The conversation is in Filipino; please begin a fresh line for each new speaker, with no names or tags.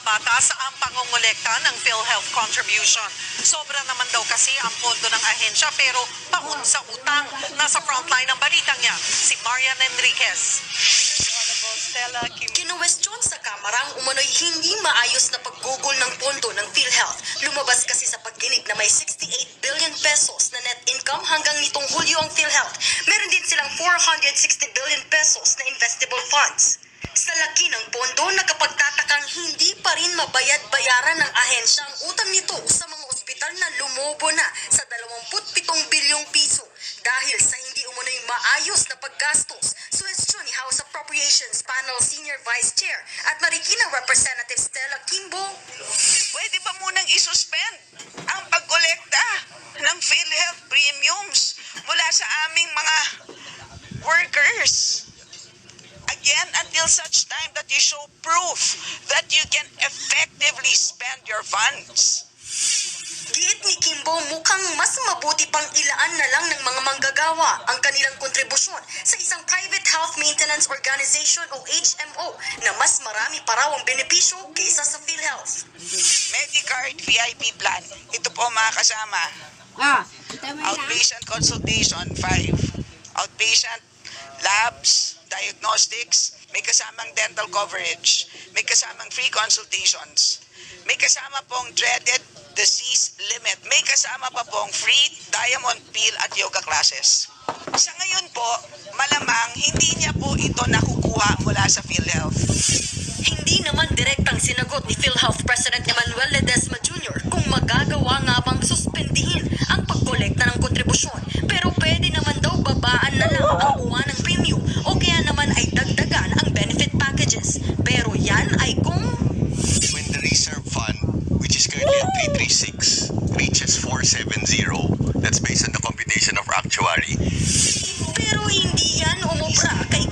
nababatas ang pangongolekta ng PhilHealth contribution. Sobra naman daw kasi ang pondo ng ahensya pero paun sa utang. Nasa frontline ng balitang niya, si Marian Enriquez.
Kinuwestiyon sa Kamara ang umano'y hindi maayos na paggugol ng pondo ng PhilHealth. Lumabas kasi sa pagdinig na may 68 billion pesos na net income hanggang nitong Hulyo ang PhilHealth. Meron din silang 460 billion pesos na investable funds. Sa laki ng pondo, nakapagtatakang hindi pa rin mabayad-bayaran ng ahensya ang utang nito sa mga ospital na lumobo na sa 27 bilyong piso dahil sa hindi umano'y maayos na paggastos. Suwestyon ni House Appropriations Panel Senior Vice Chair at Marikina Representative Stella Kimbo.
Pwede ba munang isuspend ang pagkolekta ng PhilHealth premiums mula sa aming mga workers? Again, until such time that you show proof that you can effectively spend your funds.
Giit ni Kimbo, mukhang mas mabuti pang ilaan na lang ng mga manggagawa ang kanilang kontribusyon sa isang Private Health Maintenance Organization o HMO na mas marami pa raw ang benepisyo kaysa sa PhilHealth.
Medicard VIP plan. Ito po mga kasama. Outpatient consultation, 5. Outpatient labs, diagnostics, may kasamang dental coverage, may kasamang free consultations, may kasama pong dreaded disease limit, may kasama pa pong free diamond peel at yoga classes. Sa ngayon po, malamang hindi niya po ito nakukuha mula sa PhilHealth.
Hindi naman direktang sinagot ni PhilHealth President Emmanuel Ledesma Jr. kung magagawa nga bang suspendihin ang pagkolekta ng kontribusyon. Pero pwede naman daw babaan na lang ang buwan ng premium o kaya naman ay dagdagan ang benefit packages. Pero yan ay kung
when the reserve fund, which is currently at 336, reaches 470, that's based on the computation of actuary.
pero hindi yan umubra kay